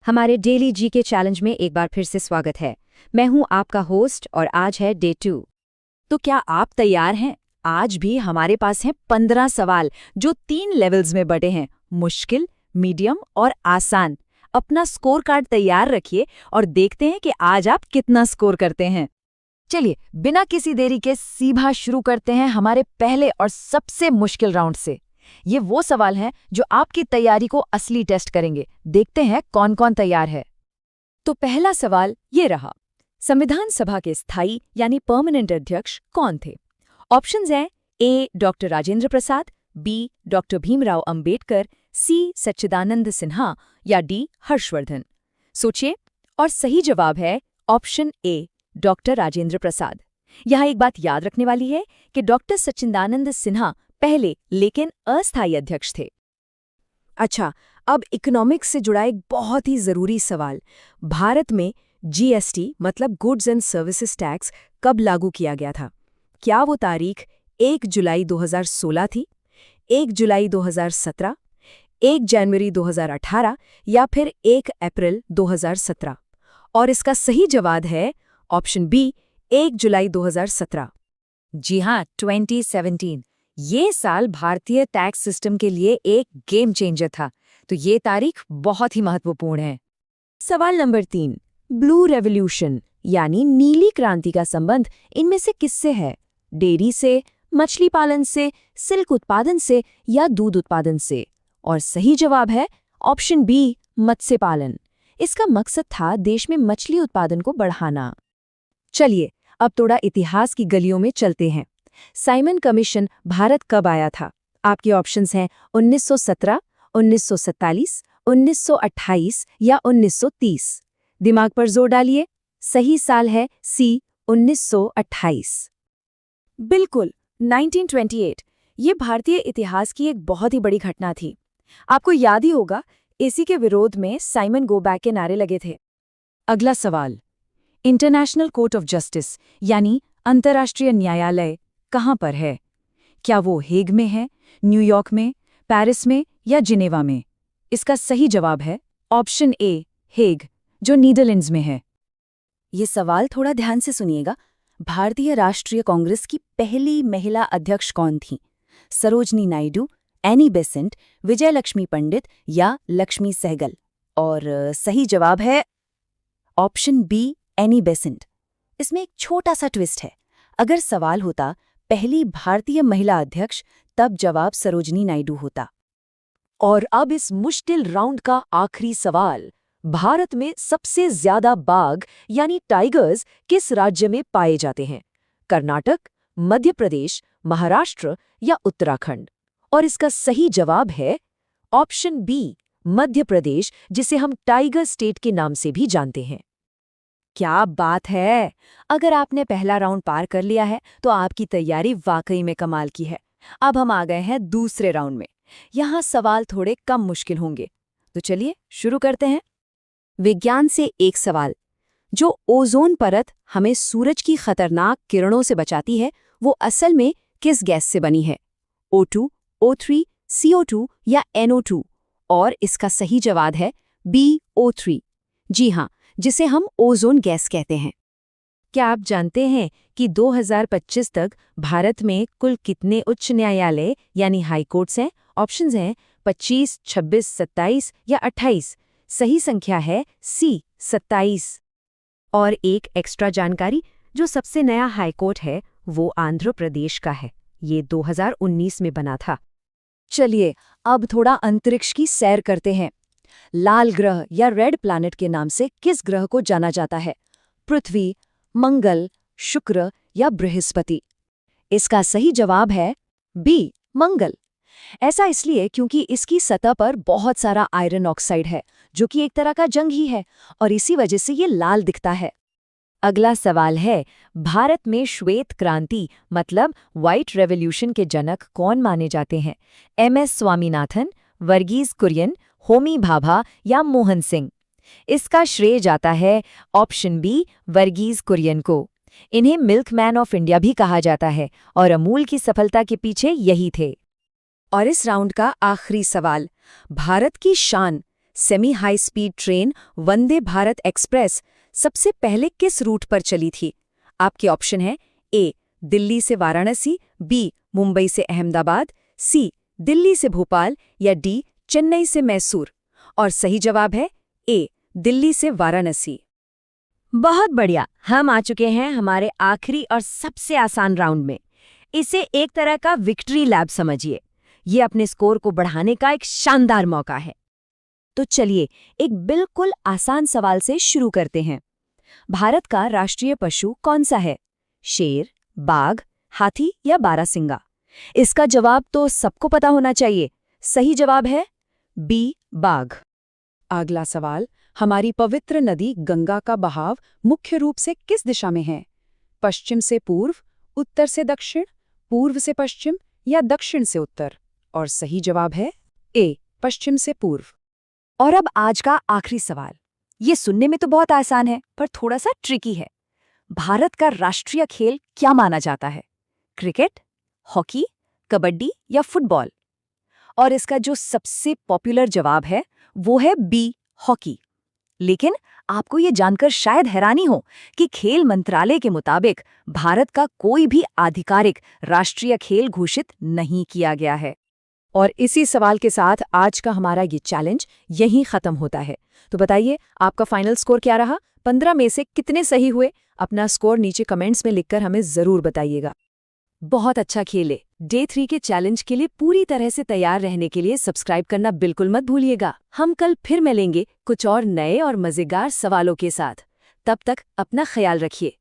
हमारे daily GK challenge में एक बार फिर से स्वागत है। मैं हूं आपका होस्ट और आज है डे 2। तो क्या आप तैयार हैं? आज भी हमारे पास हैं 15 सवाल जो 3 लेवल्स में बटे हैं, मुश्किल, मीडियम और आसान। अपना स्कोर कार्ड तैयार रखिए और देखते हैं कि आज आप कितना स्कोर करते हैं। चलिए, बिना किसी देरी के सीधा शुरू करते हैं हमारे पहले और सबसे मुश्किल राउंड से। ये वो सवाल हैं जो आपकी तैयारी को असली टेस्ट करेंगे। देखते हैं कौन कौन तैयार है। तो पहला सवाल ये रहा, संविधान सभा के स्थायी यानी परमानेंट अध्यक्ष कौन थे? ऑप्शंस हैं ए doctor Rajendra Prasad, B doctor Bhimrao Ambedkar, सी सच्चिदानंद सिन्हा या डी हर्षवर्धन। सोचिए, और सही जवाब है option A doctor Rajendra Prasad. यहाँ एक बात याद रखने वाली है कि डॉक्टर सच्चिदानंद सिन्हा पहले लेकिन अस्थायी अध्यक्ष थे। अच्छा, अब इकोनॉमिक्स से जुड़ा एक बहुत ही जरूरी सवाल। भारत में जीएसटी मतलब गुड्स एंड सर्विसेज टैक्स कब लागू किया गया था? क्या वो तारीख 1 जुलाई 2016 थी, 1 जुलाई 2017, 1 जनवरी 2018 या फिर 1 अप्रैल 2017? और इसका सही जवाब है ऑप्शन बी 1 जुलाई 2017। जी हाँ, 2017। ये साल भारतीय टैक्स सिस्टम के लिए एक गेम चेंजर था, तो ये तारीख बहुत ही महत्वपूर्ण है। सवाल नंबर 3, ब्लू रेवोल्यूशन यानी नीली क्रांति का संबंध इनमें से किससे है? डेयरी से, मछली पालन से, सिल्क उत्पादन से या दूध उत्पादन से? और सही जवाब है ऑप्शन बी मत्स्य पालन। इसका मकसद था देश में मछली उत्पादन को बढ़ाना। चलिए, अब थोड़ा इतिहास की गलियों में चलते हैं। साइमन कमीशन भारत कब आया था? आपके ऑप्शंस हैं 1917, 1947, 1928 या 1930। दिमाग पर जोर डालिए, सही साल है सी 1928। बिल्कुल, 1928। ये भारतीय इतिहास की एक बहुत ही बड़ी घटना थी। आपको याद ही होगा, इसी के विरोध में साइमन गो बैक के नारे लगे थे। अगला सवाल, इंटरनेशनल कोर्ट ऑफ जस्टिस यानी अंतर्राष्ट्रीय न्यायालय कहाँ पर है? क्या वो हेग में है, न्यूयॉर्क में, पेरिस में या जिनेवा में? इसका सही जवाब है ऑप्शन ए हेग, जो नीदरलैंड्स में है। ये सवाल थोड़ा ध्यान से सुनिएगा। भारतीय राष्ट्रीय कांग्रेस की पहली महिला अध्यक्ष कौन थी? सरोजनी नायडू, एनी बेसेंट, विजयलक्ष्मी पंडित या लक्ष्मी सहगल? और सही जवाब है ऑप्शन बी एनी बेसेंट। इसमें एक छोटा सा ट्विस्ट है। अगर सवाल होता पहली भारतीय महिला अध्यक्ष, तब जवाब सरोजनी नायडू होता। और अब इस मुश्किल राउंड का आखिरी सवाल, भारत में सबसे ज्यादा बाघ यानी टाइगर्स किस राज्य में पाए जाते हैं? कर्नाटक, मध्य प्रदेश, महाराष्ट्र या उत्तराखंड? और इसका सही जवाब है ऑप्शन बी मध्य प्रदेश, जिसे हम टाइगर स्टेट के नाम से भी जानते हैं। क्या बात है! अगर आपने पहला राउंड पार कर लिया है तो आपकी तैयारी वाकई में कमाल की है। अब हम आ गए हैं दूसरे राउंड में। यहाँ सवाल थोड़े कम मुश्किल होंगे, तो चलिए शुरू करते हैं। विज्ञान से एक सवाल, जो ओजोन परत हमें सूरज की खतरनाक किरणों से बचाती है, वो असल में किस गैस से बनी है? O2, O3, CO2 या NO2? और इसका सही जवाब है BO3। जी हाँ, जिसे हम ओजोन गैस कहते हैं। क्या आप जानते हैं कि 2025 तक भारत में कुल कितने उच्च न्यायालय यानी हाई कोर्ट्स हैं? ऑप्शंस हैं 25, 26, 27 या 28। सही संख्या है सी 27। और एक एक्स्ट्रा जानकारी, जो सबसे नया हाई कोर्ट है वो आंध्र प्रदेश का है। ये 2019 में बना था। चलिए, अब थोड़ा अंतरिक्ष की सैर करते हैं। लाल ग्रह या रेड प्लैनेट के नाम से किस ग्रह को जाना जाता है? पृथ्वी, मंगल, शुक्र या बृहस्पति? इसका सही जवाब है बी मंगल। ऐसा इसलिए क्योंकि इसकी सतह पर बहुत सारा आयरन ऑक्साइड है, जो कि एक तरह का जंग ही है, और इसी वजह से ये लाल दिखता है। अगला सवाल है, भारत में श्वेत क्रांति मतलब व्हाइट रेवोल्यूशन के जनक कौन माने जाते हैं? MS स्वामीनाथन, वर्गीज कुरियन, होमी भाभा या मोहन सिंह? इसका श्रेय जाता है ऑप्शन बी वर्गीज कुरियन को। इन्हें मिल्कमैन ऑफ इंडिया भी कहा जाता है और अमूल की सफलता के पीछे यही थे। और इस राउंड का आखिरी सवाल, भारत की शान semi high speed train Vande Bharat express सबसे पहले किस रूट पर चली थी? आपके ऑप्शन है ए दिल्ली से वाराणसी, बी मुंबई से अहमदाबाद, सी दिल्ली से भोपाल या डी चेन्नई से मैसूर। और सही जवाब है ए दिल्ली से वाराणसी। बहुत बढ़िया, हम आ चुके हैं हमारे आखिरी और सबसे आसान राउंड में। इसे एक तरह का विक्ट्री लैब समझिए। ये अपने स्कोर को बढ़ाने का एक शानदार मौका है। तो चलिए एक बिल्कुल आसान सवाल से शुरू करते हैं। भारत का राष्ट्रीय पशु कौन सा है? शेर, बाघ, हाथी या बारहसिंगा? इसका जवाब तो सबको पता होना चाहिए। सही जवाब है बी बाघ। अगला सवाल, हमारी पवित्र नदी गंगा का बहाव मुख्य रूप से किस दिशा में है? पश्चिम से पूर्व, उत्तर से दक्षिण, पूर्व से पश्चिम या दक्षिण से उत्तर? और सही जवाब है ए पश्चिम से पूर्व। और अब आज का आखिरी सवाल। ये सुनने में तो बहुत आसान है, पर थोड़ा सा ट्रिकी है। भारत का राष्ट्रीय खेल क्या माना जाता है? क्रिकेट, हॉकी, कबड्डी या फुटबॉल? और इसका जो सबसे पॉपुलर जवाब है वो है बी हॉकी। लेकिन आपको ये जानकर शायद हैरानी हो कि खेल मंत्रालय के मुताबिक भारत का कोई भी आधिकारिक राष्ट्रीय खेल घोषित नहीं किया गया है। और इसी सवाल के साथ आज का हमारा ये चैलेंज यहीं खत्म होता है। तो बताइए आपका फाइनल स्कोर क्या रहा? 15 में से कितने सही हुए? अपना स्कोर नीचे कमेंट्स में लिखकर हमें जरूर बताइएगा। बहुत अच्छा खेले। डे 3 के चैलेंज के लिए पूरी तरह से तैयार रहने के लिए सब्सक्राइब करना बिल्कुल मत भूलिएगा। हम कल फिर मिलेंगे कुछ और नए और मजेदार सवालों के साथ। तब तक अपना ख्याल रखिए।